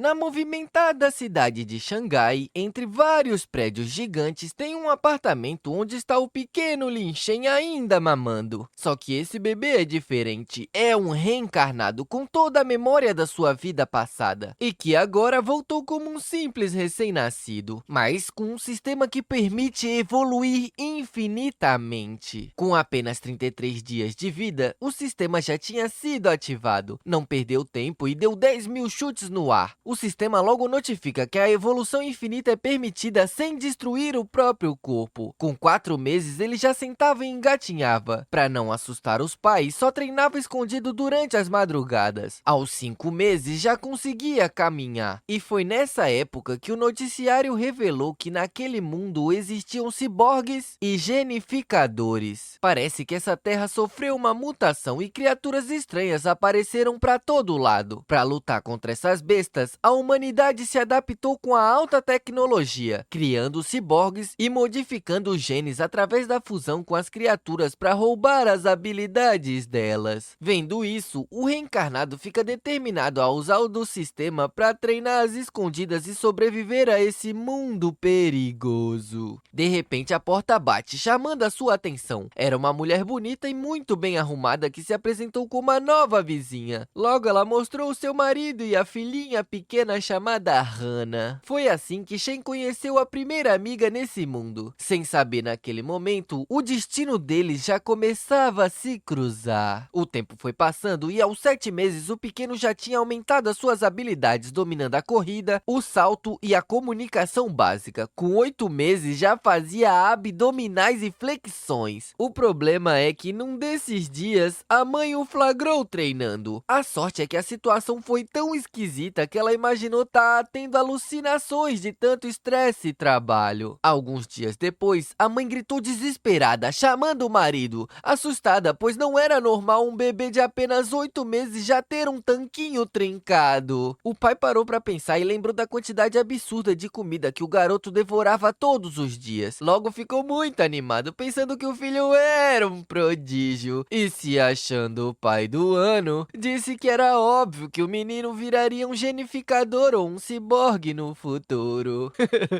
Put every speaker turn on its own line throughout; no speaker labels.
Na movimentada cidade de Xangai, entre vários prédios gigantes, tem um apartamento onde está o pequeno Lin Shen ainda mamando. Só que esse bebê é diferente, é um reencarnado com toda a memória da sua vida passada, e que agora voltou como um simples recém-nascido, mas com um sistema que permite evoluir infinitamente. Com apenas 33 dias de vida, o sistema já tinha sido ativado, não perdeu tempo e deu 10.000 chutes no ar. O sistema logo notifica que a evolução infinita é permitida sem destruir o próprio corpo. Com 4 meses, ele já sentava e engatinhava. Para não assustar os pais, só treinava escondido durante as madrugadas. Aos 5 meses, já conseguia caminhar. E foi nessa época que o noticiário revelou que naquele mundo existiam ciborgues e genificadores. Parece que essa terra sofreu uma mutação e criaturas estranhas apareceram para todo lado. Para lutar contra essas bestas, a humanidade se adaptou com a alta tecnologia, criando ciborgues e modificando os genes através da fusão com as criaturas para roubar as habilidades delas. Vendo isso, o reencarnado fica determinado a usar o do sistema para treinar as escondidas e sobreviver a esse mundo perigoso. De repente, a porta bate, chamando a sua atenção. Era uma mulher bonita e muito bem arrumada que se apresentou como a nova vizinha. Logo, ela mostrou o seu marido e a filhinha pequena chamada Hannah. Foi assim que Shen conheceu a primeira amiga nesse mundo. Sem saber naquele momento, o destino deles já começava a se cruzar. O tempo foi passando e aos 7 meses o pequeno já tinha aumentado as suas habilidades, dominando a corrida, o salto e a comunicação básica. Com 8 meses já fazia abdominais e flexões. O problema é que num desses dias, a mãe o flagrou treinando. A sorte é que a situação foi tão esquisita que ela imaginou estar tendo alucinações de tanto estresse e trabalho. Alguns dias depois, a mãe gritou desesperada, chamando o marido, assustada, pois não era normal um bebê de apenas 8 meses já ter um tanquinho trincado. O pai parou para pensar e lembrou da quantidade absurda de comida que o garoto devorava todos os dias. Logo ficou muito animado, pensando que o filho era um prodígio. E se achando o pai do ano, disse que era óbvio que o menino viraria um genificador ou um ciborgue no futuro.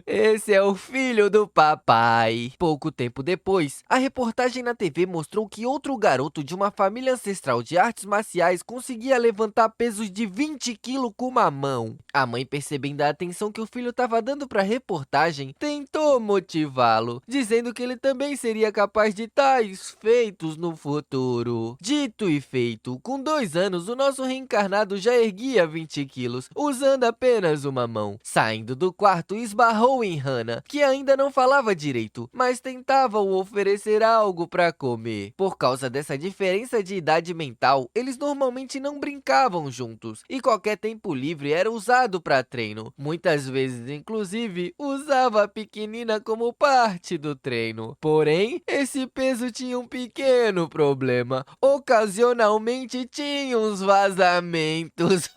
Esse é o filho do papai. Pouco tempo depois, a reportagem na TV mostrou que outro garoto de uma família ancestral de artes marciais conseguia levantar pesos de 20 quilos com uma mão. A mãe, percebendo a atenção que o filho estava dando para a reportagem, tentou motivá-lo, dizendo que ele também seria capaz de tais feitos no futuro. Dito e feito, com 2 anos, o nosso reencarnado já erguia 20 quilos, usando apenas uma mão. Saindo do quarto, esbarrou em Hannah, que ainda não falava direito, mas tentava oferecer algo para comer. Por causa dessa diferença de idade mental, eles normalmente não brincavam juntos, e qualquer tempo livre era usado para treino. Muitas vezes, inclusive, usava a pequenina como parte do treino. Porém, esse peso tinha um pequeno problema. Ocasionalmente tinha uns vazamentos.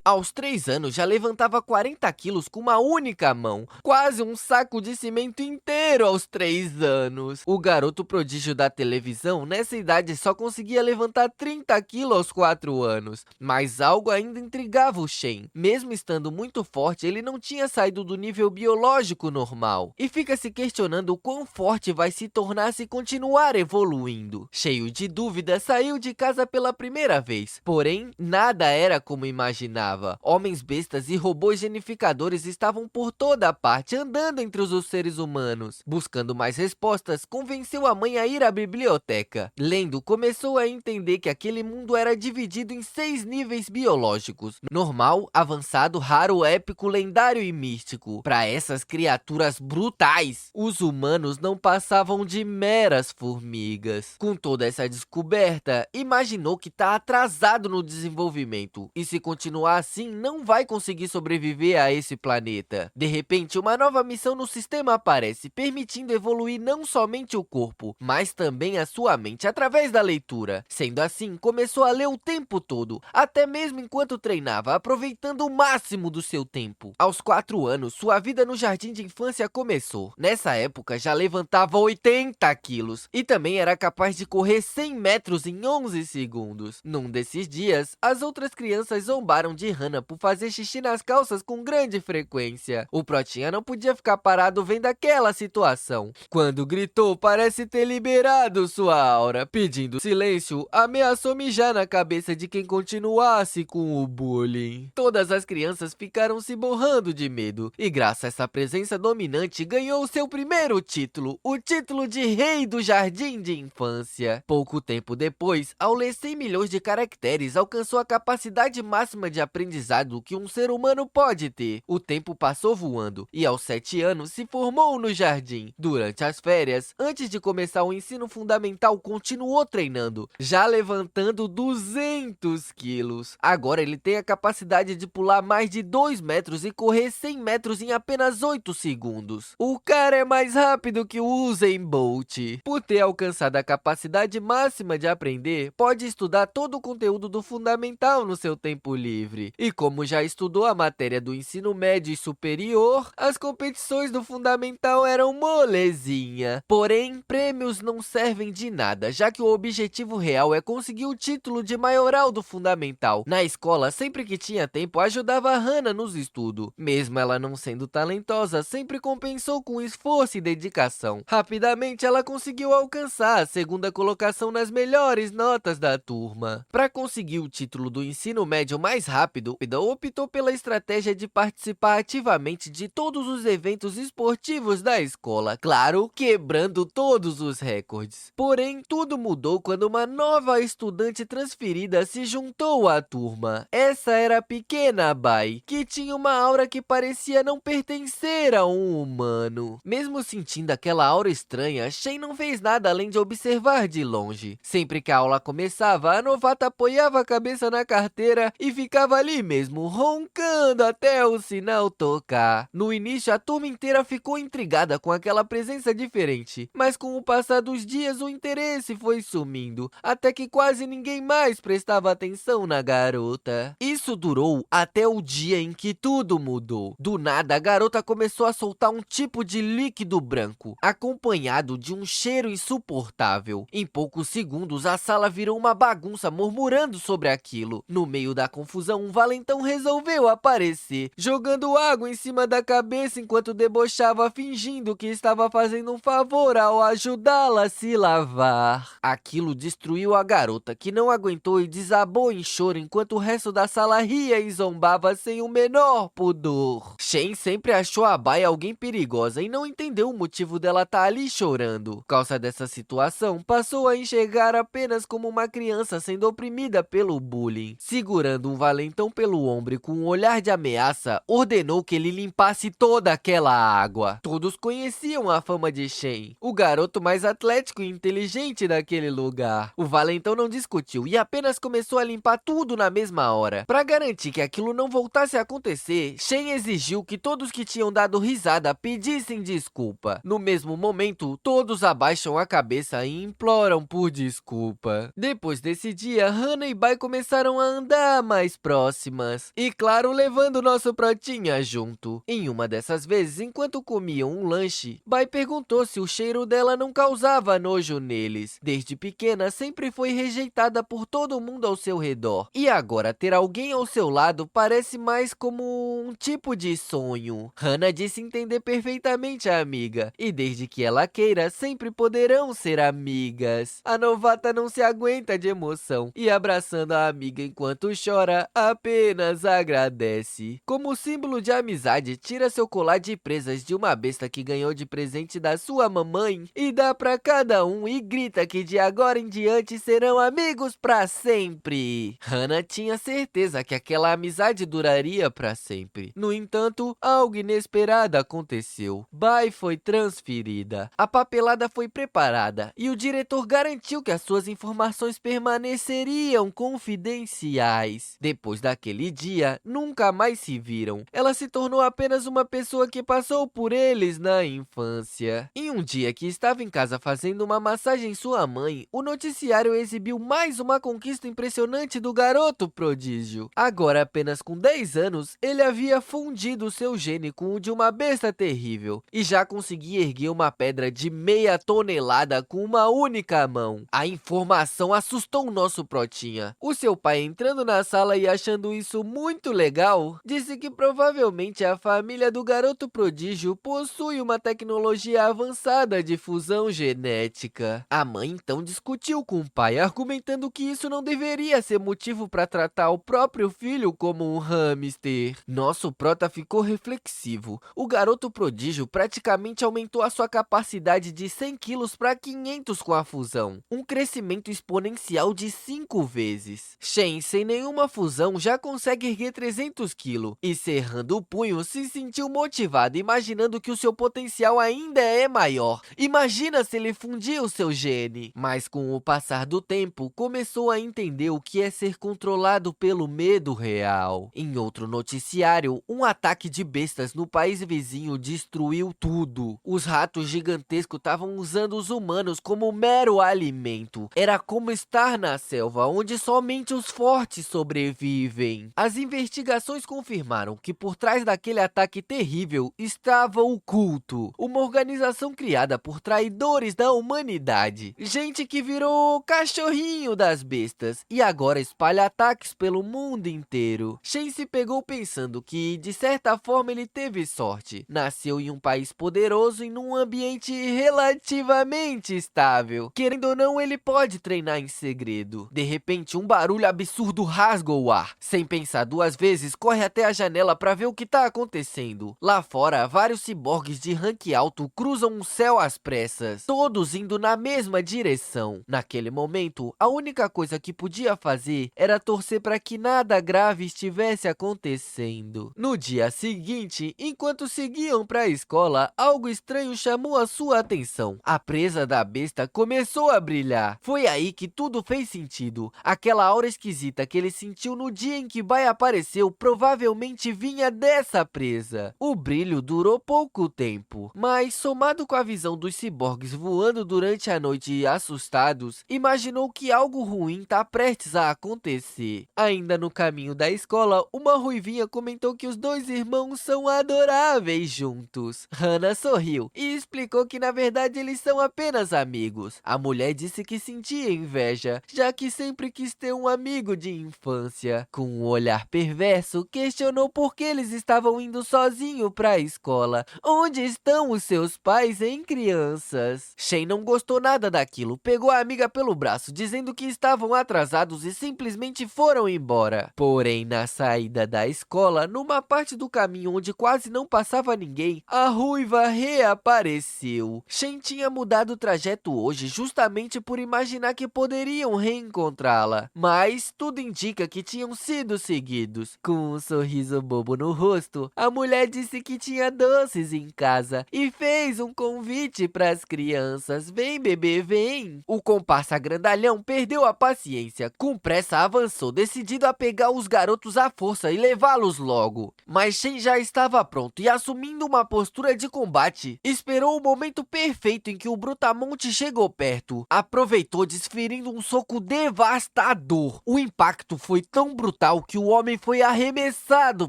Aos 3 anos, já levantava 40 quilos com uma única mão, quase um saco de cimento inteiro aos 3 anos. O garoto prodígio da televisão, nessa idade, só conseguia levantar 30 quilos aos 4 anos. Mas algo ainda intrigava o Shen. Mesmo estando muito forte, ele não tinha saído do nível biológico normal. E fica se questionando o quão forte vai se tornar se continuar evoluindo. Cheio de dúvidas, saiu de casa pela primeira vez. Porém, nada era como imaginava. Homens bestas e robôs genificadores estavam por toda parte, andando entre os seres humanos. Buscando mais respostas, convenceu a mãe a ir à biblioteca. Lendo, começou a entender que aquele mundo era dividido em 6 níveis biológicos: normal, avançado, raro, épico, lendário e místico. Para essas criaturas brutais, os humanos não passavam de meras formigas. Com toda essa descoberta, imaginou que está atrasado no desenvolvimento, e se continuar assim, não vai conseguir sobreviver a esse planeta. De repente, uma nova missão no sistema aparece, permitindo evoluir não somente o corpo, mas também a sua mente através da leitura. Sendo assim, começou a ler o tempo todo, até mesmo enquanto treinava, aproveitando o máximo do seu tempo. Aos 4 anos, sua vida no jardim de infância começou. Nessa época, já levantava 80 quilos e também era capaz de correr 100 metros em 11 segundos. Num desses dias, as outras crianças zombaram de Hannah por fazer xixi nas calças com grande frequência. O Protinha não podia ficar parado vendo aquela situação. Quando gritou, parece ter liberado sua aura. Pedindo silêncio, ameaçou mijar na cabeça de quem continuasse com o bullying. Todas as crianças ficaram se borrando de medo, e graças a essa presença dominante, ganhou seu primeiro título, o título de Rei do Jardim de Infância. Pouco tempo depois, ao ler 100 milhões de caracteres, alcançou a capacidade máxima de aprendizado que um ser humano pode ter. O tempo passou voando, e aos 7 anos se formou no jardim. Durante as férias, antes de começar o ensino fundamental, continuou treinando, já levantando 200 quilos. Agora ele tem a capacidade de pular mais de 2 metros e correr 100 metros em apenas 8 segundos. O cara é mais rápido que o Usain Bolt. Por ter alcançado a capacidade máxima de aprender, pode estudar todo o conteúdo do fundamental no seu tempo livre. E como já estudou a matéria do ensino médio e superior, as competições do fundamental eram molezinha. Porém, prêmios não servem de nada, já que o objetivo real é conseguir o título de maioral do fundamental. Na escola, sempre que tinha tempo, ajudava a Hannah nos estudos. Mesmo ela não sendo talentosa, sempre compensou com esforço e dedicação. Rapidamente, ela conseguiu alcançar a segunda colocação nas melhores notas da turma. Para conseguir o título do ensino médio mais rápido, optou pela estratégia de participar ativamente de todos os eventos esportivos da escola, claro, quebrando todos os recordes. Porém, tudo mudou quando uma nova estudante transferida se juntou à turma. Essa era a pequena Bai, que tinha uma aura que parecia não pertencer a um humano. Mesmo sentindo aquela aura estranha, Shen não fez nada além de observar de longe. Sempre que a aula começava, a novata apoiava a cabeça na carteira e ficava ali mesmo, roncando até o sinal tocar. No início, a turma inteira ficou intrigada com aquela presença diferente, mas com o passar dos dias, o interesse foi sumindo, até que quase ninguém mais prestava atenção na garota. Isso durou até o dia em que tudo mudou. Do nada, a garota começou a soltar um tipo de líquido branco, acompanhado de um cheiro insuportável. Em poucos segundos, a sala virou uma bagunça, murmurando sobre aquilo. No meio da confusão, um valentão resolveu aparecer, jogando água em cima da cabeça enquanto debochava, fingindo que estava fazendo um favor ao ajudá-la a se lavar. Aquilo destruiu a garota, que não aguentou e desabou em choro enquanto o resto da sala ria e zombava sem o menor pudor. Shen sempre achou a Bai alguém perigosa e não entendeu o motivo dela estar ali chorando. Por causa dessa situação, passou a enxergar apenas como uma criança sendo oprimida pelo bullying. Segurando um valentão pelo ombro e com um olhar de ameaça, ordenou que ele limpasse toda aquela água. Todos conheciam a fama de Shen, o garoto mais atlético e inteligente daquele lugar. O valentão não discutiu e apenas começou a limpar tudo na mesma hora. Para garantir que aquilo não voltasse a acontecer, Shen exigiu que todos que tinham dado risada pedissem desculpa. No mesmo momento, todos abaixam a cabeça e imploram por desculpa. Depois desse dia, Hannah e Bai começaram a andar mais próximas. E claro, levando nosso Protinha junto. Em uma dessas vezes, enquanto comiam um lanche, Bai perguntou se o cheiro dela não causava nojo neles. Desde pequena, sempre foi rejeitada por todo mundo ao seu redor. E agora, ter alguém ao seu lado parece mais como um tipo de sonho. Hannah disse entender perfeitamente a amiga. E desde que ela queira, sempre poderão ser amigas. A novata não se aguenta de emoção e, abraçando a amiga enquanto chora, apenas agradece. Como símbolo de amizade, tira seu colar de presas de uma besta que ganhou de presente da sua mamãe e dá pra cada um e grita que de agora em diante serão amigos pra sempre. Hannah tinha certeza que aquela amizade duraria pra sempre. No entanto, algo inesperado aconteceu. Bai foi transferida. A papelada foi preparada e o diretor garantiu que as suas informações permaneceriam confidenciais. Depois daquele dia, nunca mais se viram. Ela se tornou apenas uma pessoa que passou por eles na infância. Em um dia que estava em casa fazendo uma massagem em sua mãe, o noticiário exibiu mais uma conquista impressionante do garoto prodígio. Agora, apenas com 10 anos, ele havia fundido seu gene com o de uma besta terrível e já conseguia erguer uma pedra de meia tonelada com uma única mão. A informação assustou o nosso Protinha. O seu pai entrando na sala e achando achando isso muito legal, disse que provavelmente a família do garoto prodígio possui uma tecnologia avançada de fusão genética. A mãe então discutiu com o pai, argumentando que isso não deveria ser motivo para tratar o próprio filho como um hamster. Nosso prota ficou reflexivo. O garoto prodígio praticamente aumentou a sua capacidade de 100 quilos para 500 com a fusão, um crescimento exponencial de 5 vezes. Shen, sem nenhuma fusão, já consegue erguer 300 quilos e, cerrando o punho, se sentiu motivado, imaginando que o seu potencial ainda é maior. Imagina se ele fundir o seu gene. Mas com o passar do tempo, começou a entender o que é ser controlado pelo medo real. Em outro noticiário, um ataque de bestas no país vizinho destruiu tudo. Os ratos gigantescos estavam usando os humanos como mero alimento. Era como estar na selva, onde somente os fortes sobrevivem. As investigações confirmaram que por trás daquele ataque terrível estava o culto, uma organização criada por traidores da humanidade. Gente que virou cachorrinho das bestas e agora espalha ataques pelo mundo inteiro. Shen se pegou pensando que, de certa forma, ele teve sorte. Nasceu em um país poderoso e num ambiente relativamente estável. Querendo ou não, ele pode treinar em segredo. De repente, um barulho absurdo rasga o ar. Sem pensar duas vezes, corre até a janela para ver o que tá acontecendo. Lá fora, vários ciborgues de rank alto cruzam o céu às pressas, todos indo na mesma direção. Naquele momento, a única coisa que podia fazer era torcer para que nada grave estivesse acontecendo. No dia seguinte, enquanto seguiam para a escola, algo estranho chamou a sua atenção. A presa da besta começou a brilhar. Foi aí que tudo fez sentido. Aquela aura esquisita que ele sentiu no dia em que Bai apareceu provavelmente vinha dessa presa. O brilho durou pouco tempo, mas somado com a visão dos ciborgues voando durante a noite assustados, imaginou que algo ruim tá prestes a acontecer. Ainda no caminho da escola, uma ruivinha comentou que os dois irmãos são adoráveis juntos. Hana sorriu e explicou que na verdade eles são apenas amigos. A mulher disse que sentia inveja, já que sempre quis ter um amigo de infância. Com um olhar perverso, questionou por que eles estavam indo sozinho para a escola. Onde estão os seus pais, hein, crianças? Shen não gostou nada daquilo, pegou a amiga pelo braço, dizendo que estavam atrasados e simplesmente foram embora. Porém, na saída da escola, numa parte do caminho onde quase não passava ninguém, a ruiva reapareceu. Shen tinha mudado o trajeto hoje justamente por imaginar que poderiam reencontrá-la, mas tudo indica que tinham sido seguidos. Com um sorriso bobo no rosto, a mulher disse que tinha doces em casa e fez um convite para as crianças. Vem, bebê, vem! O comparsa grandalhão perdeu a paciência. Com pressa avançou, decidido a pegar os garotos à força e levá-los logo. Mas Shen já estava pronto e, assumindo uma postura de combate, esperou o momento perfeito em que o Brutamonte chegou perto. Aproveitou, desferindo um soco devastador. O impacto foi tão brutal que o homem foi arremessado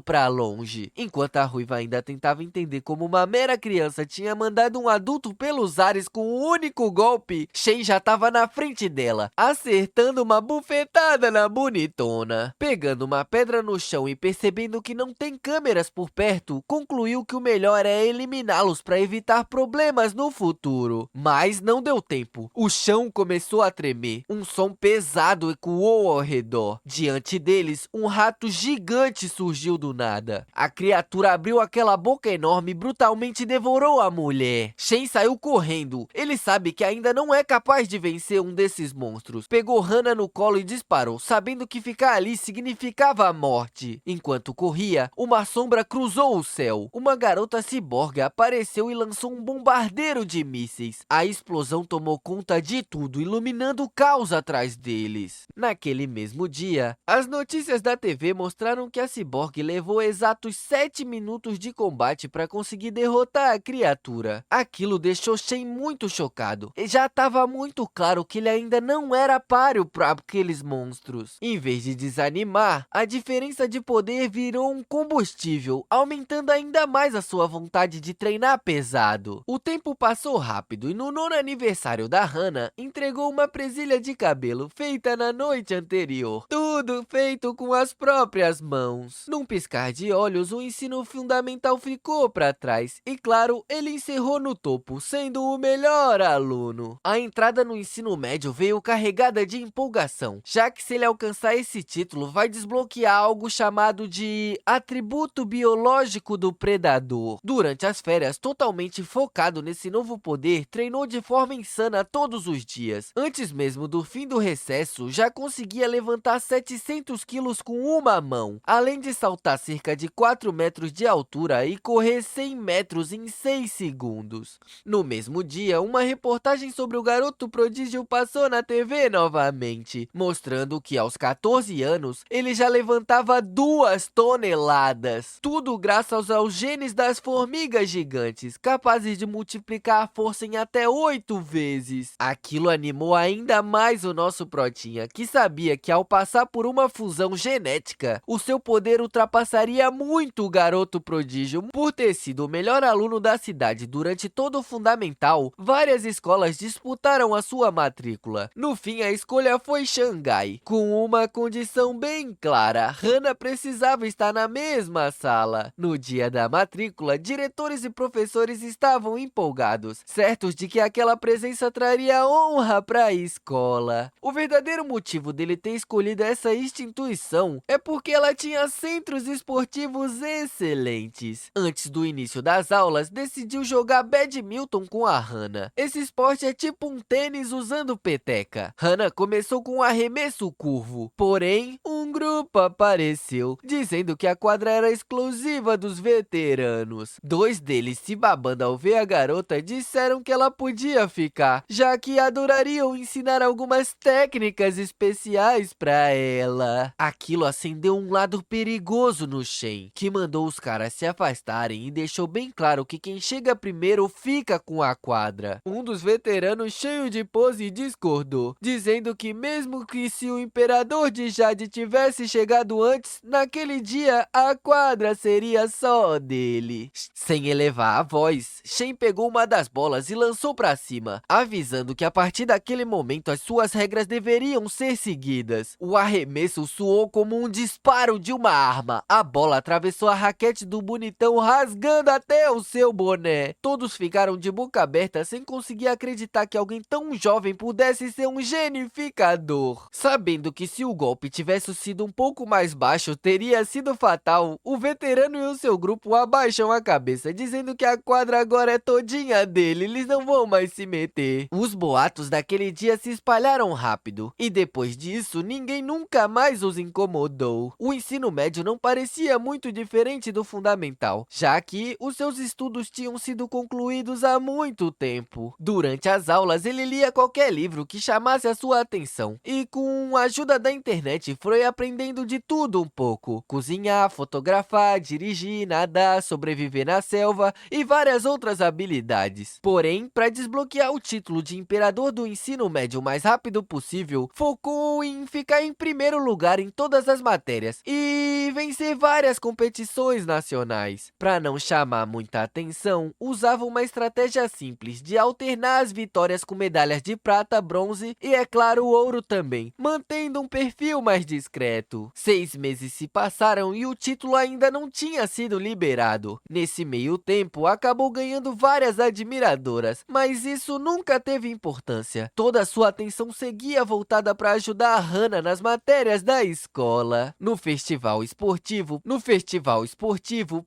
para longe. Enquanto a ruiva ainda tentava entender como uma mera criança tinha mandado um adulto pelos ares com um único golpe, Shen já estava na frente dela, acertando uma bufetada na bonitona. Pegando uma pedra no chão e percebendo que não tem câmeras por perto, concluiu que o melhor é eliminá-los para evitar problemas no futuro. Mas não deu tempo. O chão começou a tremer. Um som pesado ecoou ao redor. Diante deles, um rato gigante surgiu do nada. A criatura abriu aquela boca enorme e brutalmente devorou a mulher. Shen saiu correndo. Ele sabe que ainda não é capaz de vencer um desses monstros. Pegou Hana no colo e disparou, sabendo que ficar ali significava a morte. Enquanto corria, uma sombra cruzou o céu. Uma garota ciborgue apareceu e lançou um bombardeiro de mísseis. A explosão tomou conta de tudo, iluminando o caos atrás deles. Naquele mesmo dia, as notícias da TV mostraram que a ciborgue levou exatos 7 minutos de combate para conseguir derrotar a criatura. Aquilo deixou Shen muito chocado. E já estava muito claro que ele ainda não era páreo para aqueles monstros. Em vez de desanimar, a diferença de poder virou um combustível, aumentando ainda mais a sua vontade de treinar pesado. O tempo passou rápido e no nono aniversário da Hana, entregou uma presilha de cabelo feita na noite anterior. Tudo feito com as próprias mãos. Num piscar de olhos, o ensino fundamental ficou para trás e, claro, ele encerrou no topo, sendo o melhor aluno. A entrada no ensino médio veio carregada de empolgação, já que se ele alcançar esse título, vai desbloquear algo chamado de atributo biológico do predador. Durante as férias, totalmente focado nesse novo poder, treinou de forma insana todos os dias. Antes mesmo do fim do recesso, já conseguia levantar 700 quilos com uma mão, além de saltar cerca de 4 metros de altura e correr 100 metros em 6 segundos. No mesmo dia, uma reportagem sobre o garoto prodígio passou na TV novamente, mostrando que aos 14 anos, ele já levantava 2 toneladas. Tudo graças aos genes das formigas gigantes, capazes de multiplicar a força em até 8 vezes. Aquilo animou ainda mais o nosso Protinha, que sabia que ao passar por uma fusão genética, o seu poder ultrapassaria muito o garoto prodígio. Por ter sido o melhor aluno da cidade durante todo o fundamental, várias escolas disputaram a sua matrícula. No fim, a escolha foi Xangai, com uma condição bem clara: Hana precisava estar na mesma sala. No dia da matrícula, diretores e professores estavam empolgados, certos de que aquela presença traria honra para a escola. O verdadeiro motivo dele ter escolhido essa instituição é porque ela tinha centros esportivos excelentes. Antes do início das aulas, decidiu jogar badminton com a Hana. Esse esporte é tipo um tênis usando peteca. Hana começou com um arremesso curvo, porém, um grupo apareceu, dizendo que a quadra era exclusiva dos veteranos. 2 deles, se babando ao ver a garota, disseram que ela podia ficar, já que adorariam ensinar algumas técnicas especiais para ela. Aquilo acendeu um lado perigoso no Shen, que mandou os caras se afastarem e deixou bem claro que quem chega primeiro fica com a quadra. Um dos veteranos, cheio de pose, discordou, dizendo que mesmo que se o imperador de Jade tivesse chegado antes, naquele dia a quadra seria só dele. Sem elevar a voz, Shen pegou uma das bolas e lançou para cima, avisando que a partir daquele momento as suas regras deveriam ser seguidas. O arremesso soou como um disparo de uma arma. A bola atravessou a raquete do bonitão, rasgando até o seu boné. Todos ficaram de boca aberta, sem conseguir acreditar que alguém tão jovem pudesse ser um genificador. Sabendo que se o golpe tivesse sido um pouco mais baixo, teria sido fatal, o veterano e o seu grupo abaixam a cabeça, dizendo que a quadra agora é todinha dele, eles não vão mais se meter. Os boatos daquele dia se espalharam rápido, e depois disso, ninguém nunca mais os incomodou. O ensino médio não parecia muito diferente do fundamental, já que os seus estudos tinham sido concluídos há muito tempo. Durante as aulas, ele lia qualquer livro que chamasse a sua atenção, e com a ajuda da internet foi aprendendo de tudo um pouco: cozinhar, fotografar, dirigir, nadar, sobreviver na selva e várias outras habilidades. Porém, para desbloquear o título de imperador do ensino médio o mais rápido possível, focou em ficar em primeiro lugar em todas as matérias e vencer várias competições nacionais. Para não chamar muita atenção, usava uma estratégia simples de alternar as vitórias com medalhas de prata, bronze e, é claro, ouro também, mantendo um perfil mais discreto. 6 meses se passaram e o título ainda não tinha sido liberado. Nesse meio tempo, acabou ganhando várias admiradoras, mas isso nunca teve importância. Toda a sua atenção seguia voltada para ajudar a Hana nas matérias da escola. No festival esportivo,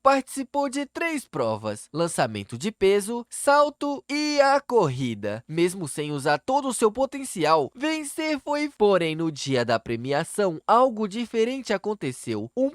participou de 3 provas: lançamento de peso, salto e a corrida. Mesmo sem usar todo o seu potencial, vencer foi. Porém, no dia da premiação, algo diferente aconteceu. Um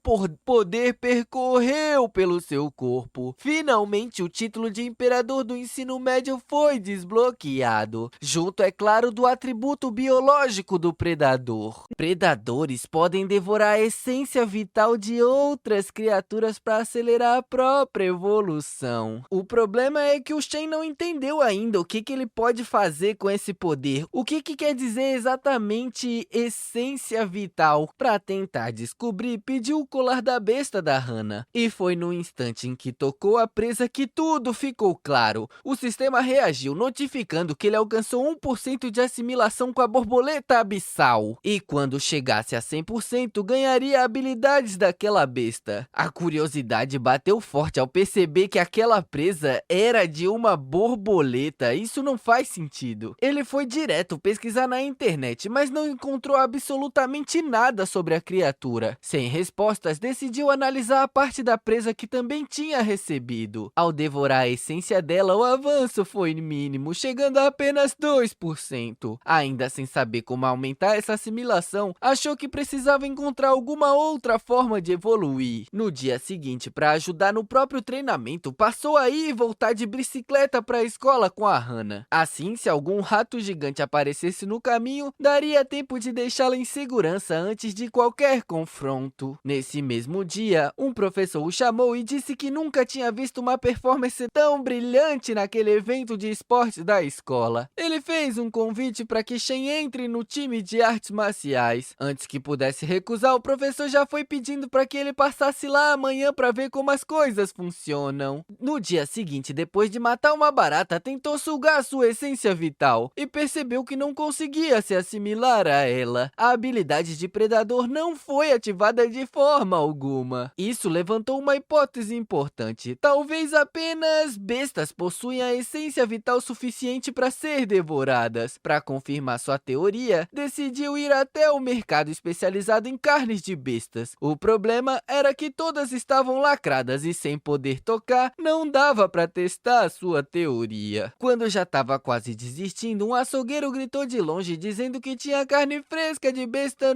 poder percorreu pelo seu corpo. Finalmente, o título de imperador do ensino médio foi desbloqueado, junto, é claro, do atributo biológico do predador. Predadores podem devorar a essência vital de outras criaturas para acelerar a própria evolução. O problema é que o Shen não entendeu ainda o que ele pode fazer com esse poder. O que quer dizer exatamente essência vital? Para tentar descobrir, pediu o colar da besta da Hana. E foi no instante em que tocou a presa que tudo ficou claro. O sistema reagiu, notificando que ele alcançou 1% de assimilação com a borboleta abissal. E quando chegasse a 100%, 100% ganharia habilidades daquela besta. A curiosidade bateu forte ao perceber que aquela presa era de uma borboleta. Isso não faz sentido. Ele foi direto pesquisar na internet, mas não encontrou absolutamente nada sobre a criatura. Sem respostas, decidiu analisar a parte da presa que também tinha recebido. Ao devorar a essência dela, o avanço foi mínimo, chegando a apenas 2%. Ainda sem saber como aumentar essa assimilação, achou que precisava encontrar alguma outra forma de evoluir. No dia seguinte, para ajudar no próprio treinamento, passou a ir e voltar de bicicleta para a escola com a Hannah. Assim, se algum rato gigante aparecesse no caminho, daria tempo de deixá-la em segurança antes de qualquer confronto. Nesse mesmo dia, um professor o chamou e disse que nunca tinha visto uma performance tão brilhante naquele evento de esportes da escola. Ele fez um convite para que Shen entre no time de artes marciais. Antes que pudesse recusar, o professor já foi pedindo para que ele passasse lá amanhã para ver como as coisas funcionam. No dia seguinte, depois de matar uma barata, tentou sugar sua essência vital e percebeu que não conseguia se assimilar a ela. A habilidade de predador não foi ativada de forma alguma. Isso levantou uma hipótese importante. Talvez apenas bestas possuem a essência vital suficiente para ser devoradas. Para confirmar sua teoria, decidiu ir até o mercado especializado em carnes de bestas. O problema era que todas estavam lacradas e sem poder tocar, não dava para testar sua teoria. Quando já estava quase desistindo, um açougueiro gritou de longe dizendo que tinha carne fresca de besta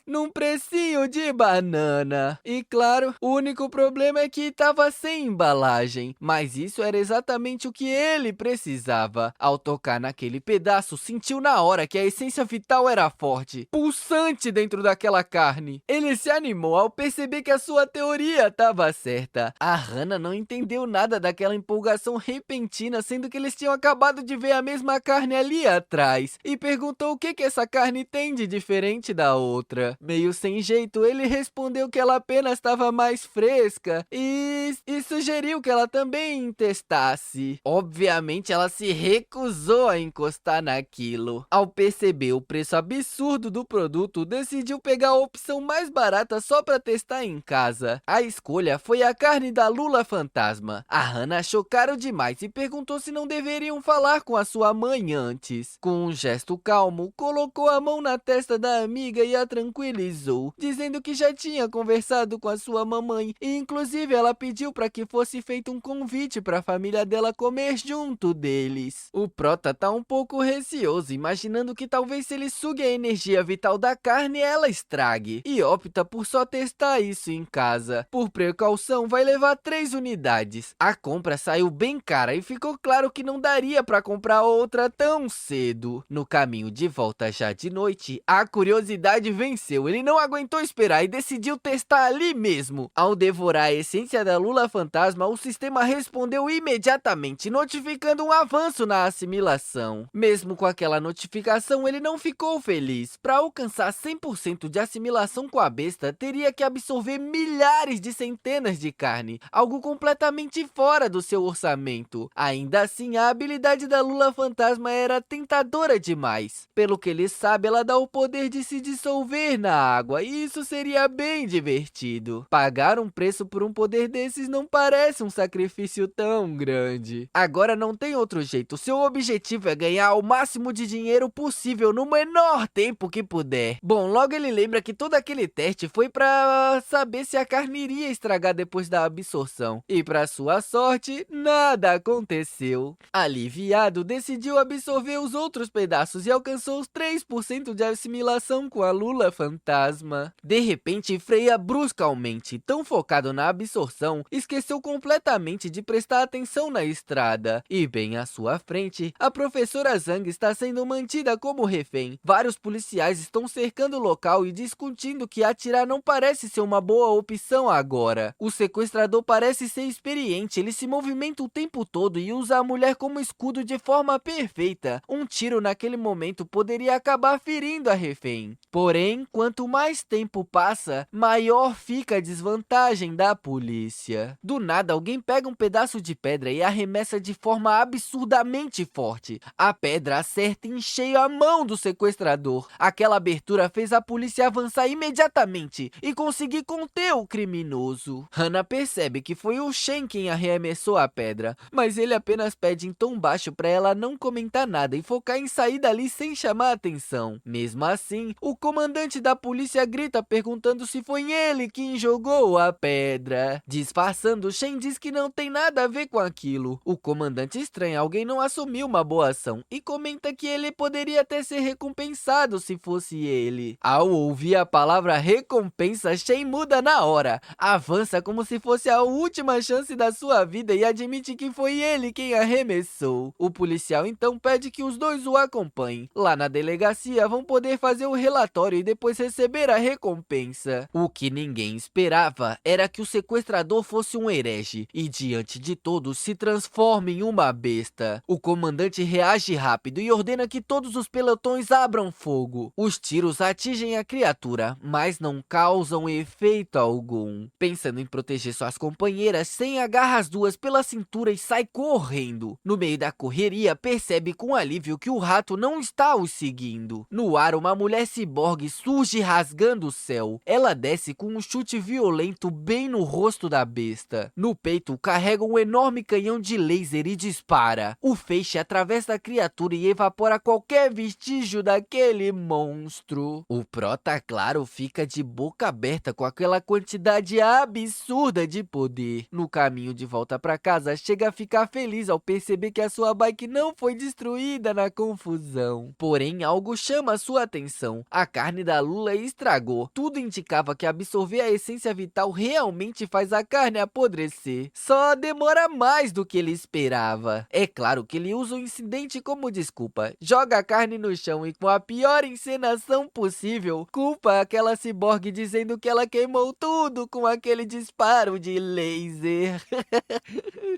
num precinho de banana. E claro, o único problema é que estava sem embalagem, mas isso era exatamente o que ele precisava. Ao tocar naquele pedaço, sentiu na hora que a essência vital era forte, pulsante dentro daquela carne. Ele se animou ao perceber que a sua teoria estava certa. A Hannah não entendeu nada daquela empolgação repentina, sendo que eles tinham acabado de ver a mesma carne ali atrás, e perguntou o que essa carne tem de diferente da outra. Meio sem jeito, ele respondeu que ela apenas estava mais fresca e sugeriu que ela também testasse. Obviamente, ela se recusou a encostar naquilo. Ao perceber o preço absurdo do produto, decidiu pegar a opção mais barata só para testar em casa. A escolha foi a carne da Lula Fantasma. A Hannah achou caro demais e perguntou se não deveriam falar com a sua mãe antes. Com um gesto calmo, colocou a mão na testa da amiga e a tranquilizou, dizendo que já tinha conversado com a sua mamãe e inclusive ela pediu para que fosse feito um convite para a família dela comer junto deles. O prota tá um pouco receoso, imaginando que talvez se ele sugue a energia vital da carne, ela estrague, e opta por só testar isso em casa. Por precaução, vai levar 3 unidades. A compra saiu bem cara e ficou claro que não daria para comprar outra tão cedo. No caminho de volta já de noite, a curiosidade venceu. Ele não aguentou esperar e decidiu testar ali mesmo. Ao devorar a essência da Lula Fantasma, o sistema respondeu imediatamente, notificando um avanço na assimilação. Mesmo com aquela notificação, ele não ficou feliz. Para alcançar 100% de assimilação com a besta, teria que absorver milhares de centenas de carne, algo completamente fora do seu orçamento. Ainda assim, a habilidade da Lula Fantasma era tentadora demais. Pelo que ele sabe, ela dá o poder de se dissolver na água, e isso seria bem divertido. Pagar um preço por um poder desses não parece um sacrifício tão grande. Agora não tem outro jeito, seu objetivo é ganhar o máximo de dinheiro possível no menor tempo que puder. Bom, logo ele lembra que todo aquele teste foi pra saber se a carne iria estragar depois da absorção. E pra sua sorte, nada aconteceu. Aliviado, decidiu absorver os outros pedaços e alcançou os 3% de assimilação com a Lula Fantasma. De repente, freia bruscamente, tão focado na absorção, esqueceu completamente de prestar atenção na estrada. E bem à sua frente, a professora Zhang está sendo mantida como refém. Vários policiais estão cercando o local e discutindo que atirar não parece ser uma boa opção agora. O sequestrador parece ser experiente, ele se movimenta o tempo todo e usa a mulher como escudo de forma perfeita. Um tiro naquele momento poderia acabar ferindo a refém. Porém, quanto mais tempo passa, maior fica a desvantagem da polícia. Do nada, alguém pega um pedaço de pedra e arremessa de forma absurdamente forte. A pedra acerta em cheio a mão do sequestrador. Aquela abertura fez a polícia avançar imediatamente e conseguir conter o criminoso. Hannah percebe que foi o Shen quem arremessou a pedra, mas ele apenas pede em tom baixo para ela não comentar nada e focar em sair dali sem chamar atenção. Mesmo assim, o comandante da polícia grita perguntando se foi ele quem jogou a pedra. Disfarçando, Shen diz que não tem nada a ver com aquilo. O comandante estranha alguém não assumiu uma boa ação e comenta que ele poderia até ser recompensado se fosse ele. Ao ouvir a palavra recompensa, Shen muda na hora, avança como se fosse a última chance da sua vida e admite que foi ele quem arremessou. O policial então pede que os dois o acompanhem. Lá na delegacia vão poder fazer o relatório e depois receber a recompensa. O que ninguém esperava era que o sequestrador fosse um herege e diante de todos se transforme em uma besta. O comandante reage rápido e ordena que todos os pelotões abram fogo. Os tiros atingem a criatura, mas não causam efeito algum. Pensando em proteger suas companheiras, Shen agarra as duas pela cintura e sai correndo. No meio da correria, percebe com alívio que o rato não está os seguindo. No ar, uma mulher ciborgue surge rasgando o céu. Ela desce com um chute violento bem no rosto da besta. No peito, carrega um enorme canhão de laser e dispara. O feixe atravessa a criatura e evapora qualquer vestígio daquele monstro. O prota, claro, fica de boca aberta com aquela quantidade absurda de poder. No caminho de volta para casa, chega a ficar feliz ao perceber que a sua bike não foi destruída na confusão. Porém, algo chama sua atenção. A carne da lula estragou. Tudo indicava que absorver a essência vital realmente faz a carne apodrecer. Só demora mais do que ele esperava. É claro que ele usa o incidente como desculpa. Joga a carne no chão e com a pior encenação possível, culpa aquela ciborgue dizendo que ela queimou tudo com aquele disparo de laser.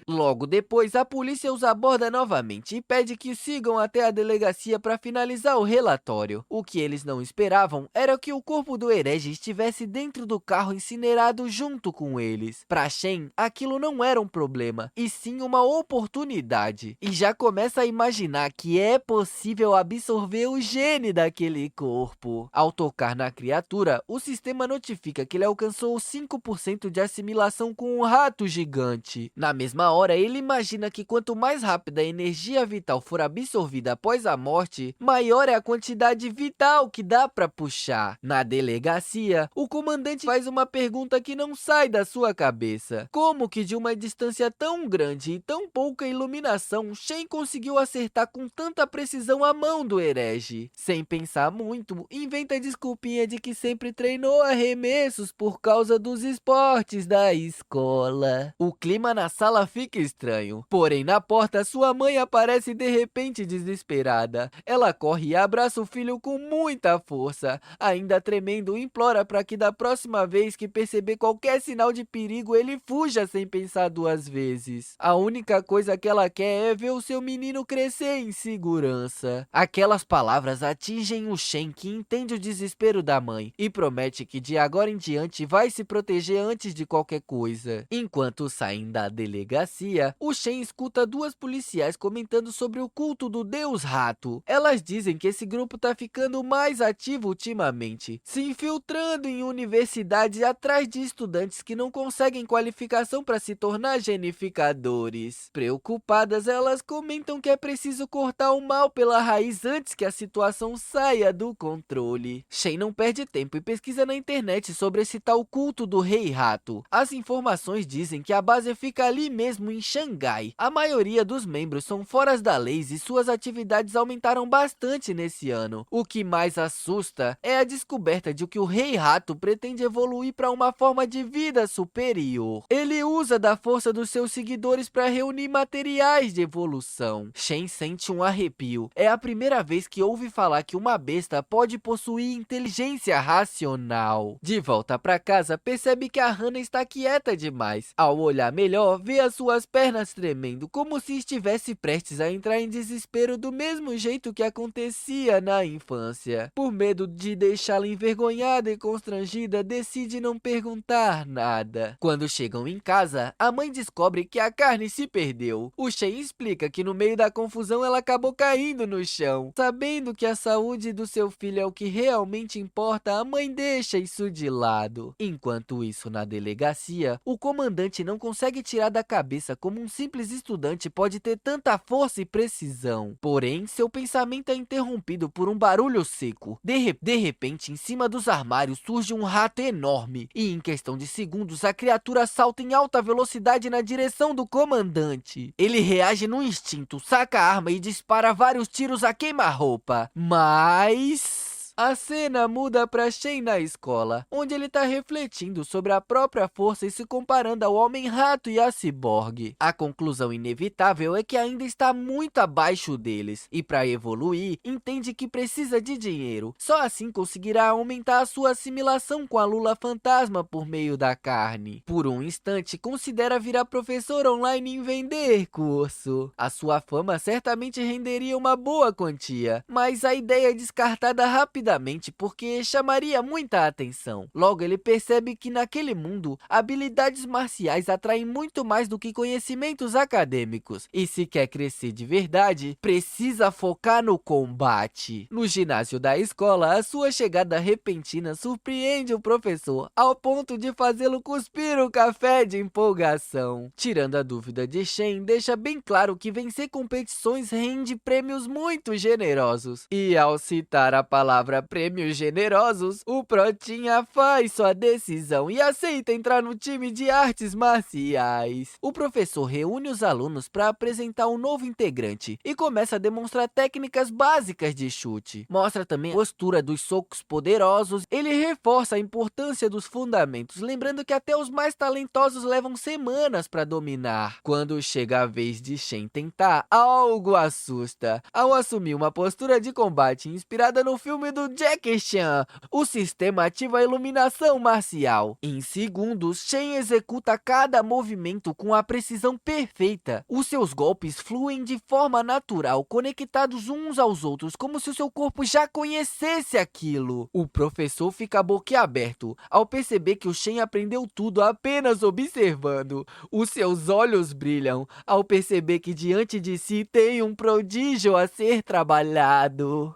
Logo depois, a polícia os aborda novamente e pede que sigam até a delegacia para finalizar o relatório. O que eles não esperavam era que o corpo do herege estivesse dentro do carro incinerado junto com eles. Para Shen, aquilo não era um problema, e sim uma oportunidade. E já começa a imaginar que é possível absorver o gene daquele corpo. Ao tocar na criatura, o sistema notifica que ele alcançou 5% de assimilação com um rato gigante. Na mesma hora, ele imagina que quanto mais rápida a energia vital for absorvida após a morte, maior é a quantidade vital que dá para puxar. Na delegacia, o comandante faz uma pergunta que não sai da sua cabeça. Como que de uma distância tão grande e tão pouca iluminação, Shen conseguiu acertar com tanta precisão a mão do herege? Sem pensar muito, inventa a desculpinha de que sempre treinou arremessos por causa dos esportes da escola. O clima na sala fica estranho, porém na porta sua mãe aparece de repente desesperada. Ela corre e abraça o filho com muita força. Ainda tremendo, implora para que da próxima vez que perceber qualquer sinal de perigo, ele fuja sem pensar duas vezes. A única coisa que ela quer é ver o seu menino crescer em segurança. Aquelas palavras atingem o Shen, que entende o desespero da mãe e promete que de agora em diante vai se proteger antes de qualquer coisa. Enquanto saem da delegacia, o Shen escuta duas policiais comentando sobre o culto do Deus Rato. Elas dizem que esse grupo tá ficando mais ativo ultimamente, se infiltrando em universidades atrás de estudantes que não conseguem qualificação para se tornar genificadores. Preocupadas, elas comentam que é preciso cortar o mal pela raiz antes que a situação saia do controle. Shen não perde tempo e pesquisa na internet sobre esse tal culto do Rei Rato. As informações dizem que a base fica ali mesmo em Xangai. A maioria dos membros são fora da lei e suas atividades aumentaram bastante nesse ano. O que mais assusta é a descoberta de que o Rei Rato pretende evoluir para uma forma de vida superior. Ele usa da força dos seus seguidores para reunir materiais de evolução. Shen sente um arrepio. É a primeira vez que ouve falar que uma besta pode possuir inteligência racional. De volta para casa, percebe que a Hannah está quieta demais. Ao olhar melhor, vê as suas pernas tremendo, como se estivesse prestes a entrar em desespero do mesmo jeito que acontecia na infância. Por medo de deixá-la envergonhada e constrangida, decide não perguntar nada. Quando chegam em casa, a mãe descobre que a carne se perdeu. O Shen explica que no meio da confusão ela acabou caindo no chão. Sabendo que a saúde do seu filho é o que realmente importa, a mãe deixa isso de lado. Enquanto isso, na delegacia, o comandante não consegue tirar da cabeça como um simples estudante pode ter tanta força e precisão. Porém, seu pensamento é interrompido por um barulho seco. De repente, em cima dos armários surge um rato enorme e, em questão de segundos, a criatura salta em alta velocidade na direção do comandante. Ele reage no instinto, saca a arma e dispara vários tiros a queima-roupa. Mas a cena muda para Shen na escola, onde ele tá refletindo sobre a própria força e se comparando ao Homem-Rato e à Ciborgue. A conclusão inevitável é que ainda está muito abaixo deles, e para evoluir, entende que precisa de dinheiro. Só assim conseguirá aumentar a sua assimilação com a Lula Fantasma por meio da carne. Por um instante, considera virar professor online e vender curso. A sua fama certamente renderia uma boa quantia, mas a ideia é descartada rapidamente porque chamaria muita atenção. Logo, ele percebe que naquele mundo, habilidades marciais atraem muito mais do que conhecimentos acadêmicos. E se quer crescer de verdade, precisa focar no combate. No ginásio da escola, a sua chegada repentina surpreende o professor, ao ponto de fazê-lo cuspir o café de empolgação. Tirando a dúvida de Shen, deixa bem claro que vencer competições rende prêmios muito generosos. E ao citar a palavra prêmios generosos, o Protinha faz sua decisão e aceita entrar no time de artes marciais. O professor reúne os alunos para apresentar um novo integrante e começa a demonstrar técnicas básicas de chute. Mostra também a postura dos socos poderosos. Ele reforça a importância dos fundamentos, lembrando que até os mais talentosos levam semanas para dominar. Quando chega a vez de Shen tentar, algo assusta. Ao assumir uma postura de combate inspirada no filme do Jackie Chan, o sistema ativa a iluminação marcial. Em segundos, Shen executa cada movimento com a precisão perfeita. Os seus golpes fluem de forma natural, conectados uns aos outros, como se o seu corpo já conhecesse aquilo. O professor fica boquiaberto ao perceber que o Shen aprendeu tudo apenas observando. Os seus olhos brilham ao perceber que diante de si tem um prodígio a ser trabalhado.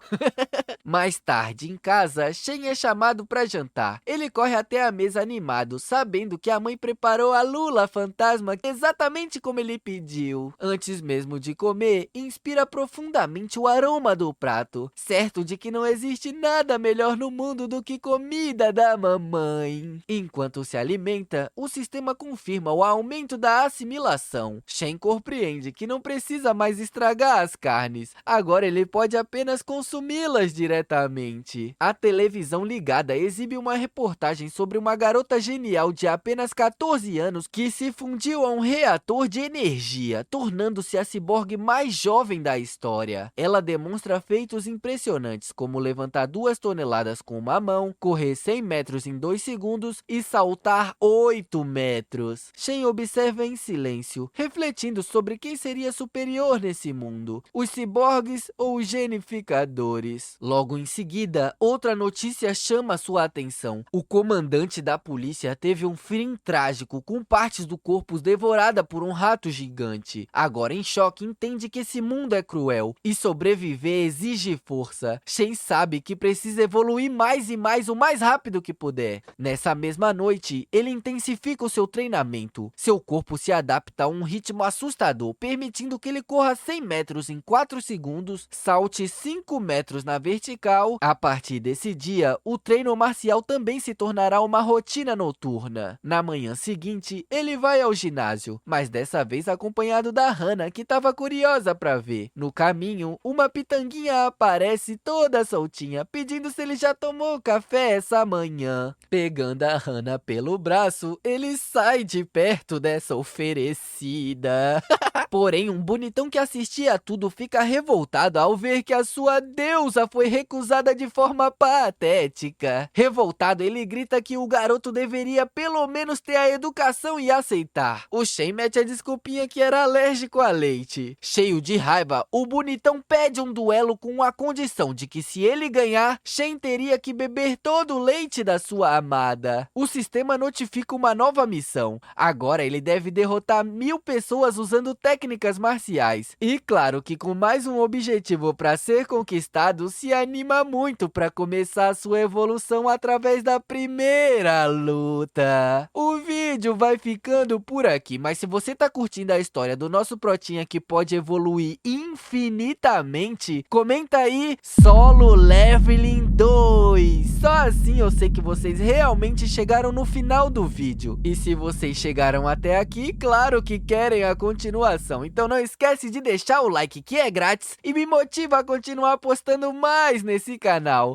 Mais tarde, em casa, Shen é chamado para jantar. Ele corre até a mesa animado, sabendo que a mãe preparou a Lula Fantasma exatamente como ele pediu. Antes mesmo de comer, inspira profundamente o aroma do prato, certo de que não existe nada melhor no mundo do que comida da mamãe. Enquanto se alimenta, o sistema confirma o aumento da assimilação. Shen compreende que não precisa mais estragar as carnes. Agora ele pode apenas consumi-las diretamente. A televisão ligada exibe uma reportagem sobre uma garota genial de apenas 14 anos que se fundiu a um reator de energia, tornando-se a ciborgue mais jovem da história. Ela demonstra feitos impressionantes, como levantar 2 toneladas com uma mão, correr 100 metros em 2 segundos e saltar 8 metros. Shen observa em silêncio, refletindo sobre quem seria superior nesse mundo, os ciborgues ou os genificadores. Logo em seguida, outra notícia chama sua atenção. O comandante da polícia teve um fim trágico, com partes do corpo devorada por um rato gigante. Agora em choque, entende que esse mundo é cruel e sobreviver exige força. Shen sabe que precisa evoluir mais e mais o mais rápido que puder. Nessa mesma noite, ele intensifica o seu treinamento. Seu corpo se adapta a um ritmo assustador, permitindo que ele corra 100 metros em 4 segundos, salte 5 metros na vertical. A partir desse dia, o treino marcial também se tornará uma rotina noturna. Na manhã seguinte, ele vai ao ginásio, mas dessa vez acompanhado da Hana, que estava curiosa para ver. No caminho, uma pitanguinha aparece toda soltinha, pedindo se ele já tomou café essa manhã. Pegando a Hana pelo braço, ele sai de perto dessa oferecida. Porém, um bonitão que assistia a tudo fica revoltado ao ver que a sua deusa foi recusada de forma patética. Revoltado, ele grita que o garoto deveria pelo menos ter a educação e aceitar. O Shen mete a desculpinha que era alérgico a leite. Cheio de raiva, o bonitão pede um duelo com a condição de que se ele ganhar, Shen teria que beber todo o leite da sua amada. O sistema notifica uma nova missão. Agora ele deve derrotar 1000 pessoas usando técnicas marciais. E claro que com mais um objetivo para ser conquistado, se anima muito muito para começar a sua evolução através da primeira luta. O vídeo vai ficando por aqui, mas se você tá curtindo a história do nosso Protinha que pode evoluir infinitamente, comenta aí Solo Leveling 2. Só assim eu sei que vocês realmente chegaram no final do vídeo. E se vocês chegaram até aqui, claro que querem a continuação. Então não esquece de deixar o like que é grátis e me motiva a continuar postando mais nesse canal.